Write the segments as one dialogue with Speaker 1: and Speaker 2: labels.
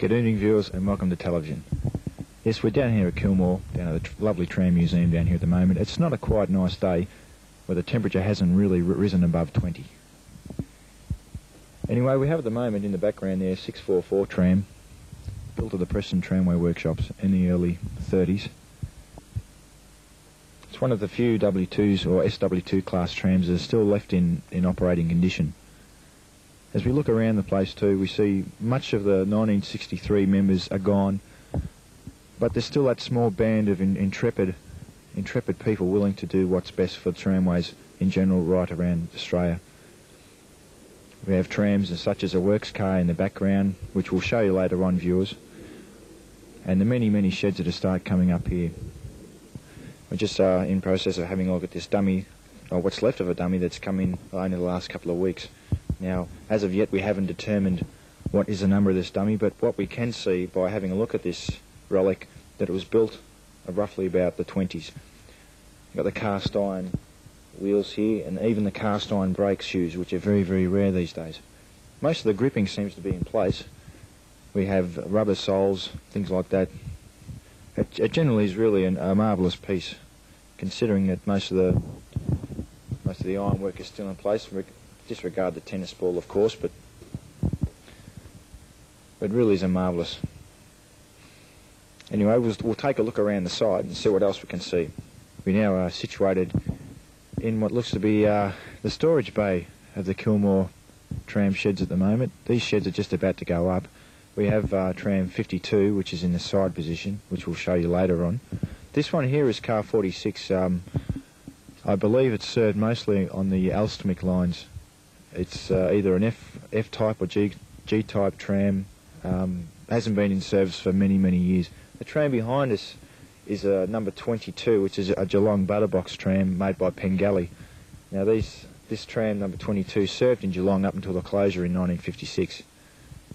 Speaker 1: Good evening, viewers, and welcome to television. Yes, we're down here at Kilmore, down at the lovely tram museum down here at the moment. It's not a quite nice day where the temperature hasn't really risen above 20. Anyway, we have at the moment in the background there 644 tram, built at the Preston Tramway workshops in the early 30s. It's one of the few W2s or SW2 class trams that are still left in operating condition. As we look around the place too, we see much of the 1963 members are gone, but there's still that small band of intrepid people willing to do what's best for tramways in general right around Australia. We have trams such as a works car in the background, which we'll show you later on, viewers, and the many sheds that are start coming up here. We're just in process of having a look at this dummy, or what's left of a dummy that's come in only the last couple of weeks. Now, as of yet, we haven't determined what is the number of this dummy, but what we can see by having a look at this relic, that it was built roughly about the 20s. You've got the cast iron wheels here, and even the cast iron brake shoes, which are very rare these days. Most of the gripping seems to be in place. We have rubber soles, things like that. It generally is really a marvellous piece, considering that most of the ironwork is still in place. Disregard the tennis ball, of course, but it really is a marvellous. Anyway, we'll take a look around the side and see what else we can see. We now are situated in what looks to be the storage bay of the Kilmore tram sheds at the moment. These sheds are just about to go up. We have tram 52, which is in the side position, which we'll show you later on. This one here is car 46. I believe it's served mostly on the Alstomic lines. It's either an F-type or G-type tram. Hasn't been in service for many years. The tram behind us is number 22, which is a Geelong Butterbox tram made by Pengelly. Now this tram, number 22, served in Geelong up until the closure in 1956.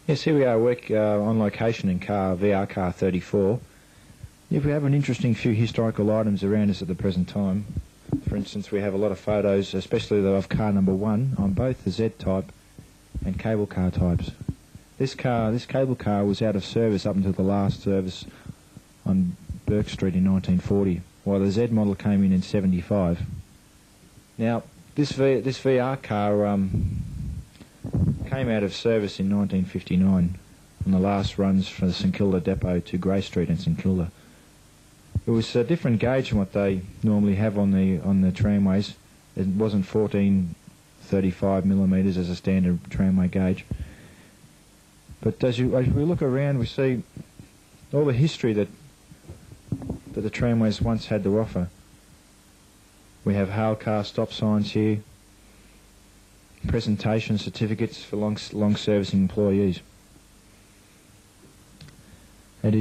Speaker 1: Yes, here we are on location in VR car 34. If we have an interesting few historical items around us at the present time. For instance, we have a lot of photos, especially of car number 1, on both the Z-type and cable car types. This cable car was out of service up until the last service on Burke Street in 1940, while the Z model came in 75. Now, this VR car came out of service in 1959 on the last runs from the St Kilda depot to Grey Street in St Kilda. It was a different gauge from what they normally have on the tramways. It wasn't 1435mm as a standard tramway gauge. But as we look around, we see all the history that the tramways once had to offer. We have hail car stop signs here, presentation certificates for long servicing employees. It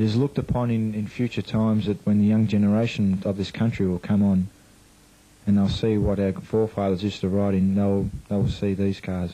Speaker 1: is looked upon in future times that when the young generation of this country will come on and they'll see what our forefathers used to ride in, they'll see these cars.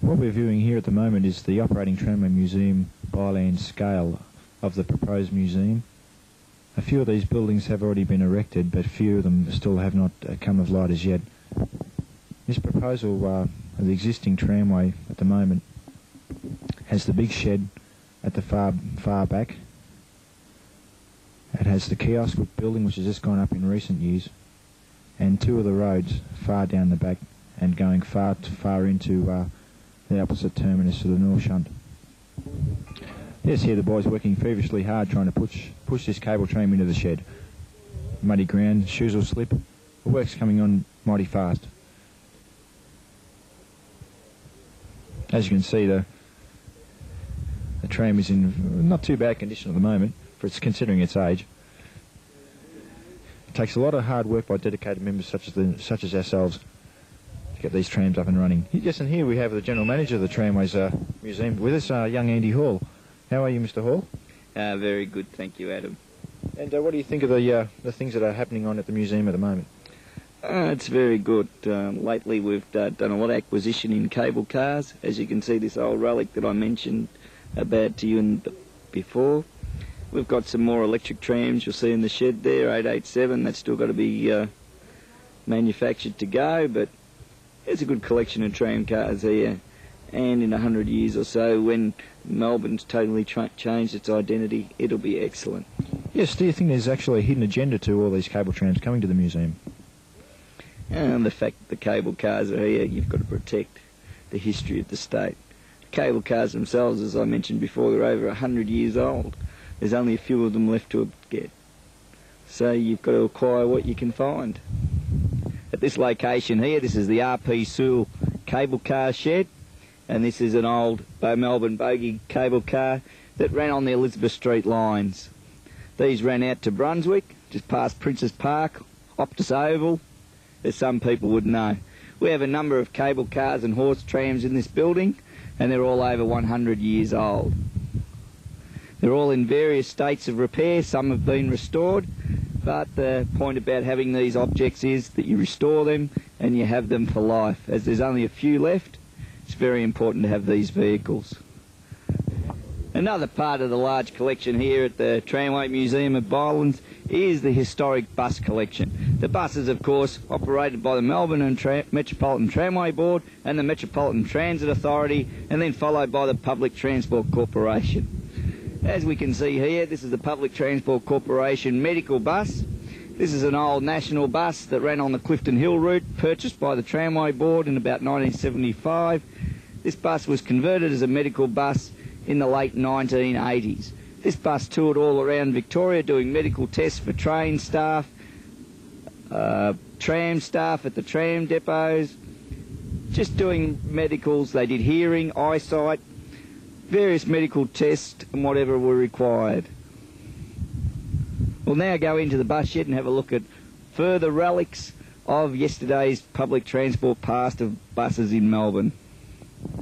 Speaker 1: What we're viewing here at the moment is the operating tramway museum byland scale of the proposed museum. A few of these buildings have already been erected, but few of them still have not come of light as yet. This proposal of the existing tramway at the moment has the big shed at the far back. It has the kiosk building, which has just gone up in recent years, and two of the roads far down the back and going far into the opposite terminus of the North Shunt. Yes, here the boys working feverishly hard trying to push this cable tram into the shed. Muddy ground, shoes will slip. The work's coming on mighty fast. As you can see, the tram is in not too bad condition at the moment, considering its age. It takes a lot of hard work by dedicated members such as ourselves to get these trams up and running. Yes, and here we have the general manager of the Tramways Museum with us, young Andy Hall. How are you, Mr. Hall?
Speaker 2: Very good, thank you, Adam.
Speaker 1: And what do you think of the things that are happening on at the museum at the moment?
Speaker 2: It's very good. Lately we've done a lot of acquisition in cable cars. As you can see, this old relic that I mentioned about to you before. We've got some more electric trams you'll see in the shed there, 887. That's still got to be manufactured to go, but there's a good collection of tram cars here. and in 100 years or so, when Melbourne's totally changed its identity, it'll be excellent.
Speaker 1: Yes, do you think there's actually a hidden agenda to all these cable trams coming to the museum?
Speaker 2: And the fact that the cable cars are here, you've got to protect the history of the state. The cable cars themselves, as I mentioned before, they're over 100 years old. There's only a few of them left to get. So you've got to acquire what you can find. At this location here, this is the R.P. Sewell cable car shed, and this is an old Melbourne bogie cable car that ran on the Elizabeth Street lines. These ran out to Brunswick, just past Princes Park, Optus Oval, as some people would know. We have a number of cable cars and horse trams in this building, and they're all over 100 years old. They're all in various states of repair. Some have been restored, but the point about having these objects is that you restore them and you have them for life. As there's only a few left, it's very important to have these vehicles. Another part of the large collection here at the Tramway Museum of Bylands is the historic bus collection. The buses, of course, operated by the Melbourne and Metropolitan Tramway Board and the Metropolitan Transit Authority, and then followed by the Public Transport Corporation. As we can see here, this is the Public Transport Corporation medical bus. This is an old national bus that ran on the Clifton Hill route, purchased by the Tramway Board in about 1975. This bus was converted as a medical bus in the late 1980s. This bus toured all around Victoria doing medical tests for train staff, tram staff at the tram depots, just doing medicals. They did hearing, eyesight, various medical tests and whatever were required. We'll now go into the bus shed and have a look at further relics of yesterday's public transport past of buses in Melbourne.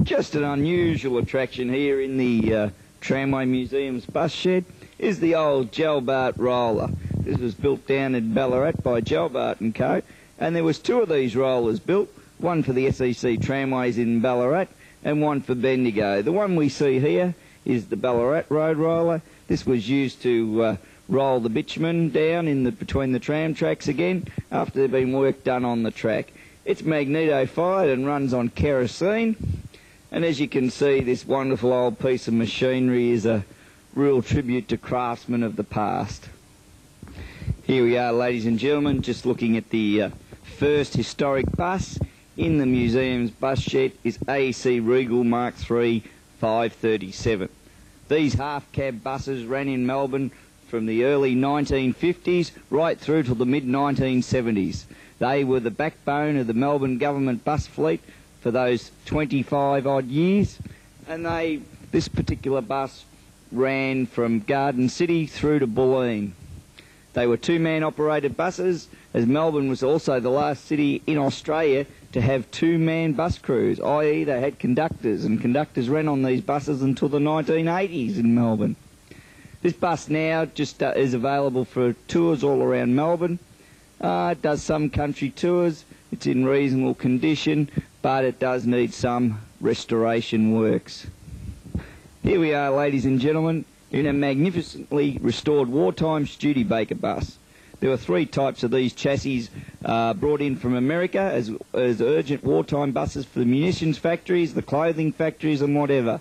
Speaker 2: Just an unusual attraction here in the Tramway Museum's bus shed is the old Gelbart roller. This was built down in Ballarat by Gelbart & Co, and there was two of these rollers built, one for the SEC tramways in Ballarat and one for Bendigo. The one we see here is the Ballarat road roller. This was used to roll the bitumen down in between the tram tracks again after there'd been work done on the track. It's magneto-fired and runs on kerosene, and as you can see, this wonderful old piece of machinery is a real tribute to craftsmen of the past. Here we are, ladies and gentlemen, just looking at the first historic bus in the museum's bus shed is AEC Regal Mark III 537. These half-cab buses ran in Melbourne from the early 1950s right through to the mid-1970s. They were the backbone of the Melbourne government bus fleet for those 25-odd years, and this particular bus ran from Garden City through to Bulleen. They were two-man operated buses, as Melbourne was also the last city in Australia to have two-man bus crews, i.e. they had conductors, and conductors ran on these buses until the 1980s in Melbourne. This bus now just is available for tours all around Melbourne. It does some country tours. It's in reasonable condition, but it does need some restoration works. Here we are, ladies and gentlemen, in a magnificently restored wartime Studebaker bus. There were three types of these chassis brought in from America as urgent wartime buses for the munitions factories, the clothing factories and whatever.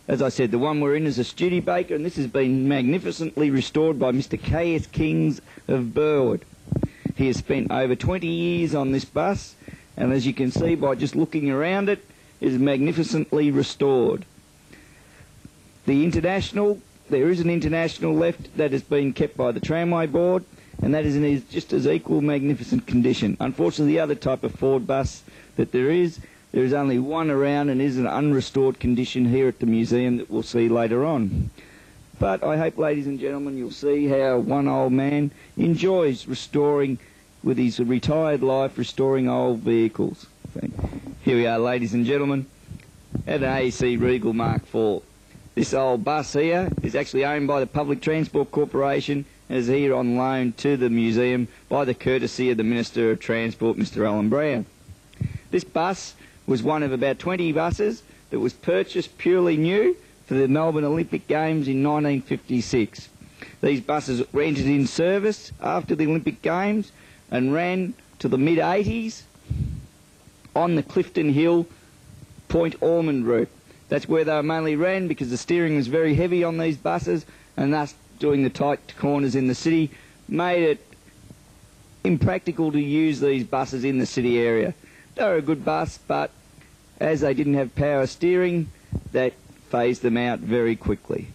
Speaker 2: As I said, the one we're in is a Studebaker, and this has been magnificently restored by Mr. K.S. Kings of Burwood. He has spent over 20 years on this bus, and as you can see by just looking around it, is magnificently restored. The International, there is an International left that has been kept by the Tramway Board, and that is in just as equal magnificent condition. Unfortunately, the other type of Ford bus that there is only one around and is in unrestored condition here at the museum that we'll see later on. But I hope, ladies and gentlemen, you'll see how one old man enjoys restoring, with his retired life, restoring old vehicles. Here we are, ladies and gentlemen, at an AEC Regal Mark IV. This old bus here is actually owned by the Public Transport Corporation and is here on loan to the museum by the courtesy of the Minister of Transport, Mr. Alan Brown. This bus was one of about 20 buses that was purchased purely new for the Melbourne Olympic Games in 1956. These buses were entered in service after the Olympic Games and ran to the mid-80s on the Clifton Hill Point Ormond route. That's where they were mainly ran because the steering was very heavy on these buses, and thus doing the tight corners in the city made it impractical to use these buses in the city area. They were a good bus, but as they didn't have power steering, that phased them out very quickly.